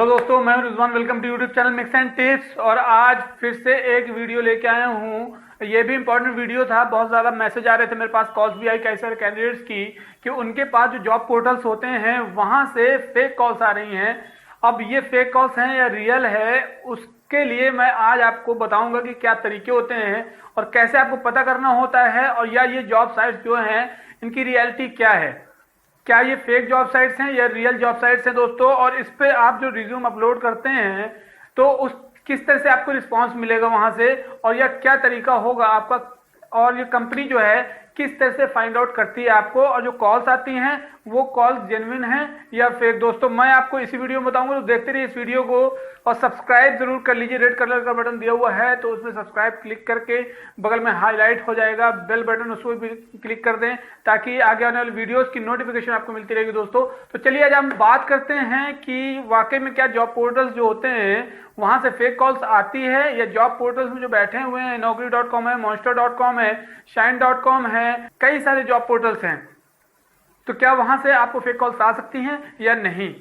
तो दोस्तों मैं हूं Rizwan, welcome to YouTube channel mix and tips. और आज फिर से एक वीडियो लेके आया हूं। ये भी इंपॉर्टेंट वीडियो था। बहुत ज़्यादा मैसेज आ रहे थे मेरे पास, कॉल्स भी आई कई सारे कैंडिडेट्स की कि उनके पास जो जॉब पोर्टल्स होते हैं वहां से फेक कॉल्स आ रही हैं। अब ये फेक कॉल्स हैं या रियल है, उसके लिए मैं आज आपको बताऊंगा कि क्या तरीके होते हैं और कैसे आपको पता करना होता है, और या ये जॉब साइट्स जो हैं इनकी रियलिटी क्या है, क्या ये फेक जॉब साइट्स हैं या रियल जॉब साइट्स हैं दोस्तों। और इस पे आप जो रिज्यूम अपलोड करते हैं तो उस किस तरह से आपको रिस्पांस मिलेगा वहां से, और या क्या तरीका होगा आपका, और ये कंपनी जो है किस तरह से फाइंड आउट करती है आपको, और जो कॉल्स आती हैं वो कॉल्स जेन्युइन हैं या फेक। दोस्तों मैं आपको इसी वीडियो में बताऊंगा, तो देखते रहिए इस वीडियो को और सब्सक्राइब जरूर कर लीजिए। रेड कलर का बटन दिया हुआ है तो उसमें सब्सक्राइब क्लिक करके बगल में हाईलाइट हो जाएगा बेल बटन, उसको भी क्लिक कर दें ताकि आगे आने वाली वीडियोस की नोटिफिकेशन आपको मिलती रहेगी दोस्तों। तो चलिए आज हम बात करते हैं कि वाकई में क्या जॉब पोर्टल्स जो होते हैं वहां से फेक कॉल्स आती है, या जॉब पोर्टल्स में जो बैठे हुए हैं naukri.com है, monster.com है, shine.com है, कई सारे जॉब पोर्टल्स हैं, तो क्या वहां से आपको फेक कॉल्स आ सकती हैं या नहीं।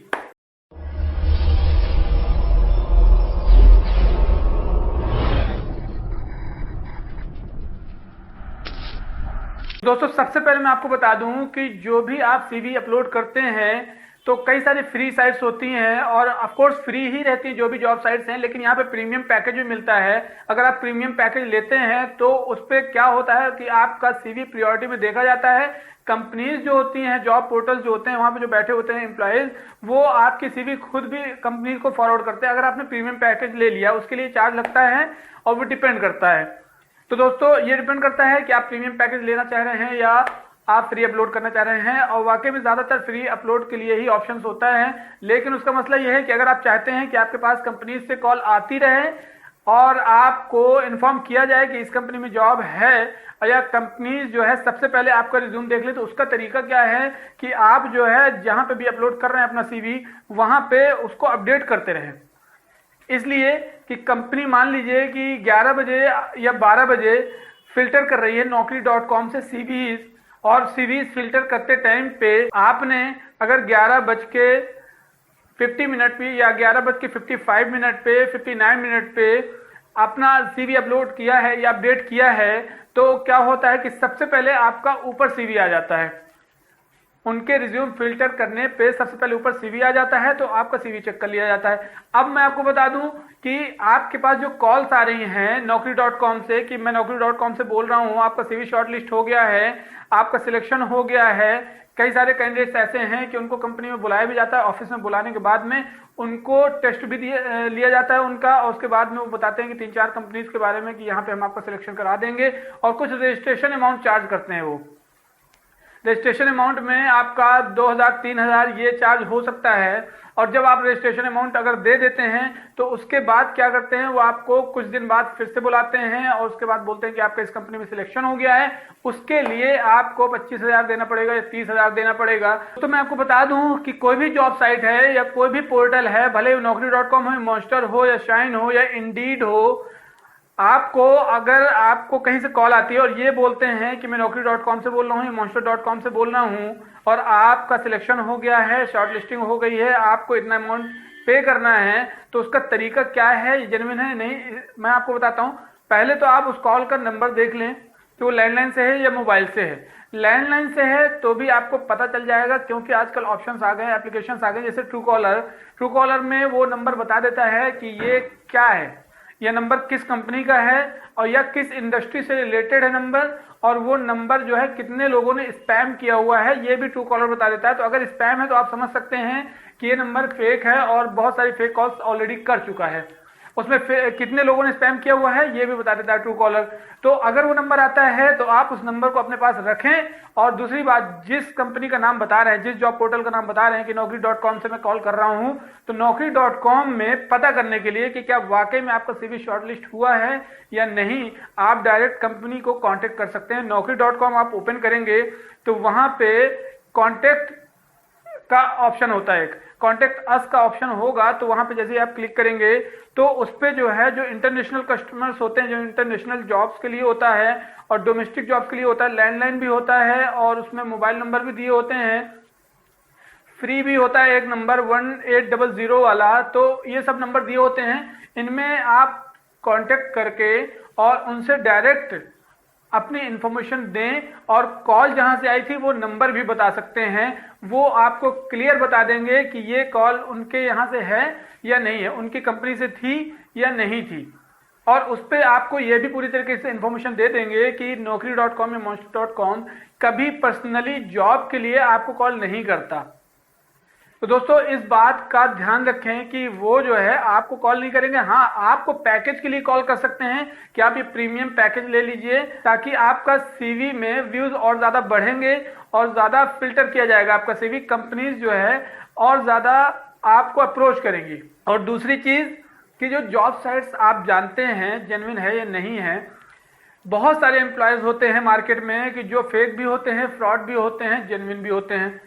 दोस्तों सबसे पहले मैं आपको बता दूं कि जो भी आप सीवी अपलोड करते हैं तो कई सारी फ्री साइट्स होती हैं, और ऑफ कोर्स फ्री ही रहती हैं जो भी जॉब साइट्स हैं, लेकिन यहाँ पे प्रीमियम पैकेज भी मिलता है। अगर आप प्रीमियम पैकेज लेते हैं तो उस पर क्या होता है कि आपका सीवी प्रायोरिटी में देखा जाता है। कंपनीज जो होती हैं, जॉब पोर्टल जो होते हैं, वहां पे जो बैठे होते हैं एम्प्लॉयज, वो आपकी सीवी खुद भी कंपनी को फॉरवर्ड करते हैं। अगर आपने प्रीमियम पैकेज ले लिया उसके लिए चार्ज लगता है और वो डिपेंड करता है। तो दोस्तों ये डिपेंड करता है कि आप प्रीमियम पैकेज लेना चाह रहे हैं या आप फ्री अपलोड करना चाह रहे हैं, और वाकई में ज्यादातर फ्री अपलोड के लिए ही ऑप्शंस होता है। लेकिन उसका मसला यह है कि अगर आप चाहते हैं कि आपके पास कंपनी से कॉल आती रहे और आपको इन्फॉर्म किया जाए कि इस कंपनी में जॉब है, या कंपनी जो है सबसे पहले आपका रिज्यूम देख ले, तो उसका तरीका क्या है कि आप जो है जहां पे भी अपलोड कर रहे हैं अपना सीवी वहां पे उसको अपडेट करते रहें। इसलिए कि कंपनी मान लीजिए कि 11 बजे या 12 बजे फिल्टर कर रही है naukri.com से सीवीज, और सीवीज फिल्टर करते टाइम पे आपने अगर 11:50 पे या 11:55 पे 59 मिनट पे अपना सीवी अपलोड किया है या अपडेट किया है, तो क्या होता है कि सबसे पहले आपका ऊपर सीवी आ जाता है। उनके रिज्यूम फिल्टर करने पे सबसे पहले ऊपर सीवी आ जाता है, तो आपका सीवी चेक कर लिया जाता है। अब मैं आपको बता दूं कि आपके पास जो कॉल्स आ रही हैं naukri.com से कि मैं naukri.com से बोल रहा हूं, आपका सीवी शॉर्टलिस्ट हो गया है, आपका सिलेक्शन हो गया है। कई सारे कैंडिडेट्स ऐसे हैं कि उनको कंपनी में बुलाया भी जाता है, ऑफिस में बुलाने के बाद में उनको टेस्ट भी लिया जाता है उनका, और उसके बाद में वो बताते हैं कि 3-4 कंपनीज के बारे में कि यहाँ पे हम आपका सिलेक्शन करा देंगे, और कुछ रजिस्ट्रेशन अमाउंट चार्ज करते हैं। वो रजिस्ट्रेशन अमाउंट में आपका 2000-3000 ये चार्ज हो सकता है। और जब आप रजिस्ट्रेशन अमाउंट अगर दे देते हैं तो उसके बाद क्या करते हैं, वो आपको कुछ दिन बाद फिर से बुलाते हैं और उसके बाद बोलते हैं कि आपका इस कंपनी में सिलेक्शन हो गया है। उसके लिए आपको 25,000 देना पड़ेगा या 30,000 देना पड़ेगा। तो मैं आपको बता दूं कि कोई भी जॉब साइट है या कोई भी पोर्टल है, भले naukri.com हो, मॉन्स्टर हो या शाइन हो या इंडीड हो, आपको अगर आपको कहीं से कॉल आती है और ये बोलते हैं कि मैं naukri.com से बोल रहा हूँ या monster.com से बोल रहा हूँ और आपका सिलेक्शन हो गया है, शॉर्ट लिस्टिंग हो गई है, आपको इतना अमाउंट पे करना है, तो उसका तरीका क्या है, जेन्युइन है नहीं, मैं आपको बताता हूँ। पहले तो आप उस कॉल का नंबर देख लें कि वो लैंडलाइन से है या मोबाइल से है। लैंडलाइन से है तो भी आपको पता चल जाएगा, क्योंकि आजकल ऑप्शंस आ गए, एप्लीकेशंस आ गए, जैसे ट्रू कॉलर में वो नंबर बता देता है कि ये क्या है, यह नंबर किस कंपनी का है और या किस इंडस्ट्री से रिलेटेड है नंबर, और वो नंबर जो है कितने लोगों ने स्पैम किया हुआ है ये भी ट्रू कॉलर बता देता है। तो अगर स्पैम है तो आप समझ सकते हैं कि ये नंबर फेक है और बहुत सारी फेक कॉल्स ऑलरेडी कर चुका है। उसमें कितने लोगों ने स्पैम किया हुआ है ये भी बता देता है ट्रू कॉलर। तो अगर वो नंबर आता है तो आप उस नंबर को अपने पास रखें। और दूसरी बात, जिस कंपनी का नाम बता रहे हैं, जिस जॉब पोर्टल का नाम बता रहे हैं कि naukri.com से मैं कॉल कर रहा हूं, तो naukri.com में पता करने के लिए कि क्या वाकई में आपका सीवी शॉर्टलिस्ट हुआ है या नहीं, आप डायरेक्ट कंपनी को कांटेक्ट कर सकते हैं। naukri.com आप ओपन करेंगे तो वहां पे कॉन्टेक्ट का ऑप्शन होता है, एक कॉन्टेक्ट अस का ऑप्शन होगा, तो वहां पे जैसे ही आप क्लिक करेंगे तो उस पे जो है जो इंटरनेशनल कस्टमर्स होते हैं, जो इंटरनेशनल जॉब्स के लिए होता है और डोमेस्टिक जॉब्स के लिए होता है, लैंडलाइन भी होता है और उसमें मोबाइल नंबर भी दिए होते हैं, फ्री भी होता है एक नंबर 1800 वाला, तो ये सब नंबर दिए होते हैं, इनमें आप कांटेक्ट करके और उनसे डायरेक्ट अपनी इंफॉर्मेशन दें, और कॉल जहां से आई थी वो नंबर भी बता सकते हैं। वो आपको क्लियर बता देंगे कि ये कॉल उनके यहां से है या नहीं है, उनकी कंपनी से थी या नहीं थी, और उस पर आपको ये भी पूरी तरीके से इंफॉर्मेशन दे देंगे कि naukri.com या monster.com कभी पर्सनली जॉब के लिए आपको कॉल नहीं करता। तो दोस्तों इस बात का ध्यान रखें कि वो जो है आपको कॉल नहीं करेंगे। हाँ, आपको पैकेज के लिए कॉल कर सकते हैं कि आप ये प्रीमियम पैकेज ले लीजिए, ताकि आपका सीवी में व्यूज और ज्यादा बढ़ेंगे और ज्यादा फिल्टर किया जाएगा आपका सीवी, कंपनीज जो है और ज्यादा आपको अप्रोच करेंगी। और दूसरी चीज कि जो जॉब साइट्स आप जानते हैं जेन्युइन है या नहीं है, बहुत सारे एम्प्लॉयज होते हैं मार्केट में कि जो फेक भी होते हैं, फ्रॉड भी होते हैं, जेन्युइन भी होते हैं।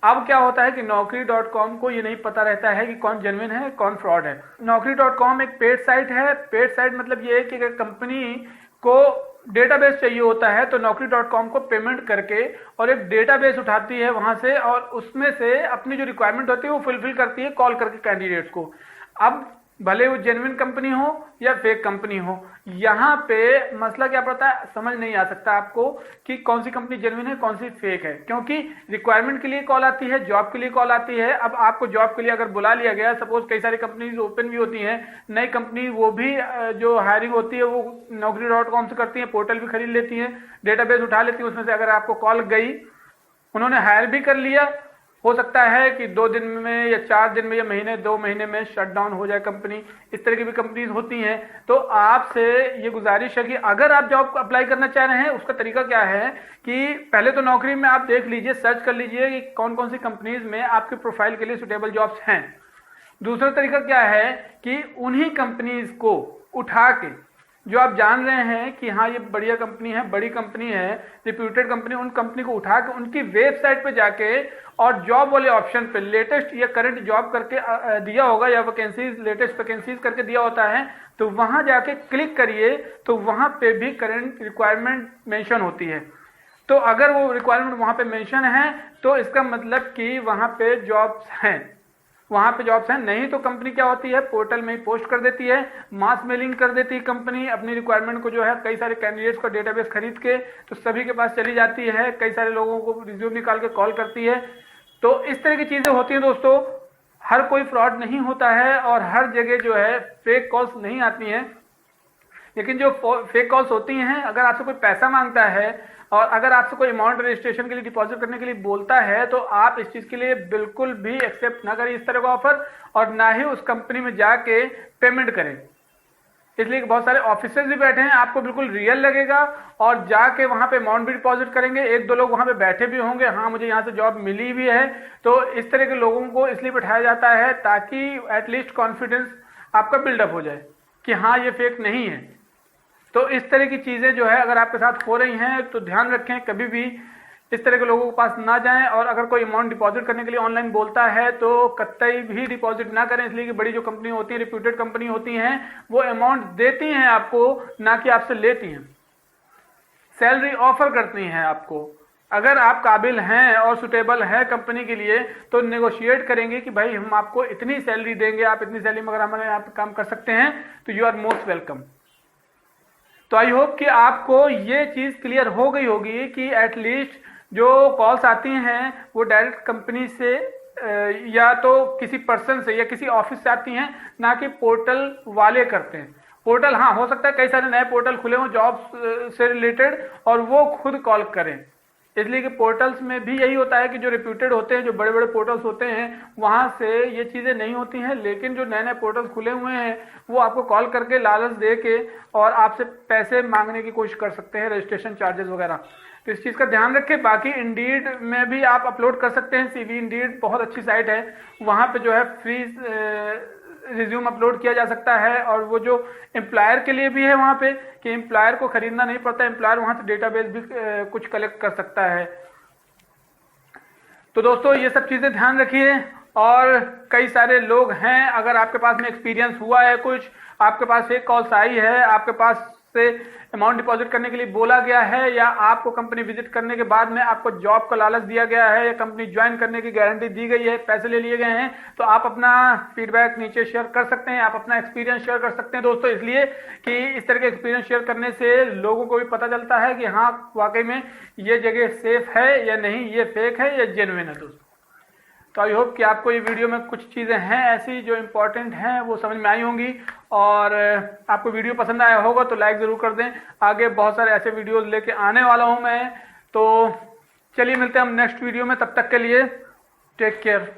अब क्या होता है कि naukri.com को ये नहीं पता रहता है कि कौन जेन्युइन है कौन फ्रॉड है। naukri.com एक पेड साइट है। पेड साइट मतलब ये है कि अगर कंपनी को डेटाबेस चाहिए होता है तो naukri.com को पेमेंट करके और एक डेटाबेस उठाती है वहां से, और उसमें से अपनी जो रिक्वायरमेंट होती है वो फुलफिल करती है कॉल करके कैंडिडेट्स को। अब भले वो जेन्युइन कंपनी हो या फेक कंपनी हो, यहाँ पे मसला क्या पड़ता है समझ नहीं आ सकता आपको कि कौन सी कंपनी जेन्युइन है कौन सी फेक है, क्योंकि रिक्वायरमेंट के लिए कॉल आती है, जॉब के लिए कॉल आती है। अब आपको जॉब के लिए अगर बुला लिया गया, सपोज कई सारी कंपनीज ओपन भी होती हैं, नई कंपनी वो भी जो हायरिंग होती है वो naukri.com से करती है, पोर्टल भी खरीद लेती है, डेटाबेस उठा लेती है, उसमें से अगर आपको कॉल गई, उन्होंने हायर भी कर लिया, हो सकता है कि 2 दिन में या 4 दिन में या महीने 2 महीने में शट डाउन हो जाए कंपनी। इस तरह की भी कंपनीज होती हैं। तो आपसे ये गुजारिश है कि अगर आप जॉब अप्लाई करना चाह रहे हैं, उसका तरीका क्या है कि पहले तो नौकरी में आप देख लीजिए, सर्च कर लीजिए कि कौन कौन सी कंपनीज में आपके प्रोफाइल के लिए सुटेबल जॉब्स हैं। दूसरा तरीका क्या है कि उन्हीं कंपनीज को उठा के जो आप जान रहे हैं कि हाँ ये बढ़िया कंपनी है, बड़ी कंपनी है, रिप्यूटेड कंपनी, उन कंपनी को उठा के उनकी वेबसाइट पे जाके और जॉब वाले ऑप्शन पे लेटेस्ट या करंट जॉब करके दिया होगा या वैकेंसीज लेटेस्ट वैकेंसीज करके दिया होता है, तो वहां जाके क्लिक करिए तो वहां पे भी करंट रिक्वायरमेंट मेंशन होती है। तो अगर वो रिक्वायरमेंट वहां पे मेंशन है तो इसका मतलब कि वहां पे जॉब्स हैं, वहां पे जॉब्स हैं। नहीं तो कंपनी क्या होती है पोर्टल में ही पोस्ट कर देती है, मास मेलिंग कर देती है कंपनी अपनी रिक्वायरमेंट को, जो है कई सारे कैंडिडेट्स का डेटाबेस खरीद के तो सभी के पास चली जाती है, कई सारे लोगों को रिज्यूम निकाल के कॉल करती है। तो इस तरह की चीजें होती हैं दोस्तों। हर कोई फ्रॉड नहीं होता है और हर जगह जो है फेक कॉल्स नहीं आती हैं, लेकिन जो फेक कॉल्स होती हैं, अगर आपसे कोई पैसा मांगता है और अगर आपसे कोई अमाउंट रजिस्ट्रेशन के लिए डिपॉजिट करने के लिए बोलता है, तो आप इस चीज के लिए बिल्कुल भी एक्सेप्ट ना करें इस तरह का ऑफर, और ना ही उस कंपनी में जाके पेमेंट करें। इसलिए बहुत सारे ऑफिसर्स भी बैठे हैं, आपको बिल्कुल रियल लगेगा और जाके वहां पे अमाउंट भी डिपॉजिट करेंगे। 1-2 लोग वहां पे बैठे भी होंगे, हाँ मुझे यहाँ से जॉब मिली भी है। तो इस तरह के लोगों को इसलिए बैठाया जाता है ताकि एटलीस्ट कॉन्फिडेंस आपका बिल्डअप हो जाए कि हाँ ये फेक नहीं है। तो इस तरह की चीजें जो है अगर आपके साथ हो रही हैं तो ध्यान रखें, कभी भी इस तरह के लोगों के पास ना जाएं। और अगर कोई अमाउंट डिपॉजिट करने के लिए ऑनलाइन बोलता है तो कतई भी डिपॉजिट ना करें, इसलिए कि बड़ी जो कंपनी होती है, रिप्यूटेड कंपनी होती हैं, वो अमाउंट देती हैं आपको, ना कि आपसे लेती हैं। सैलरी ऑफर करती हैं आपको। अगर आप काबिल हैं और सुटेबल हैं कंपनी के लिए तो नेगोशिएट करेंगे कि भाई हम आपको इतनी सैलरी देंगे, आप इतनी सैलरी में अगर हमारे यहाँ पे काम कर सकते हैं तो यू आर मोस्ट वेलकम। तो आई होप कि आपको ये चीज क्लियर हो गई होगी कि एटलीस्ट जो कॉल्स आती हैं वो डायरेक्ट कंपनी से या तो किसी पर्सन से या किसी ऑफिस से आती हैं, ना कि पोर्टल वाले करते हैं। पोर्टल हाँ हो सकता है कई सारे नए पोर्टल खुले हों जॉब्स से रिलेटेड और वो खुद कॉल करें, इसलिए कि पोर्टल्स में भी यही होता है कि जो रिप्यूटेड होते हैं, जो बड़े बड़े पोर्टल्स होते हैं, वहां से ये चीजें नहीं होती हैं। लेकिन जो नए नए पोर्टल्स खुले हुए हैं वो आपको कॉल करके लालच दे के और आपसे पैसे मांगने की कोशिश कर सकते हैं, रजिस्ट्रेशन चार्जेस वगैरह। तो इस चीज का ध्यान रखें। बाकी इंडीड में भी आप अपलोड कर सकते हैं सीवी। इंडीड बहुत अच्छी साइट है, वहां पे जो है फ्री रिज्यूम अपलोड किया जा सकता है। और वो जो एम्प्लॉयर के लिए भी है वहां पे कि एम्प्लॉयर को खरीदना नहीं पड़ता, एम्प्लॉयर वहां से डेटाबेस भी कुछ कलेक्ट कर सकता है। तो दोस्तों ये सब चीजें ध्यान रखिए। और कई सारे लोग हैं, अगर आपके पास में एक्सपीरियंस हुआ है, कुछ आपके पास फेक कॉल्स आई है, आपके पास से अमाउंट डिपॉजिट करने के लिए बोला गया है, या आपको कंपनी विजिट करने के बाद में आपको जॉब का लालच दिया गया है, या कंपनी ज्वाइन करने की गारंटी दी गई है, पैसे ले लिए गए हैं, तो आप अपना फीडबैक नीचे शेयर कर सकते हैं, आप अपना एक्सपीरियंस शेयर कर सकते हैं दोस्तों, इसलिए कि इस तरह के एक्सपीरियंस शेयर करने से लोगों को भी पता चलता है कि हाँ वाकई में ये जगह सेफ है या नहीं, ये फेक है या जेन्युइन है दोस्तों। तो आई होप कि आपको ये वीडियो में कुछ चीज़ें हैं ऐसी जो इम्पोर्टेंट हैं वो समझ में आई होंगी, और आपको वीडियो पसंद आया होगा तो लाइक ज़रूर कर दें। आगे बहुत सारे ऐसे वीडियोस लेके आने वाला हूं मैं, तो चलिए मिलते हैं हम नेक्स्ट वीडियो में, तब तक के लिए टेक केयर।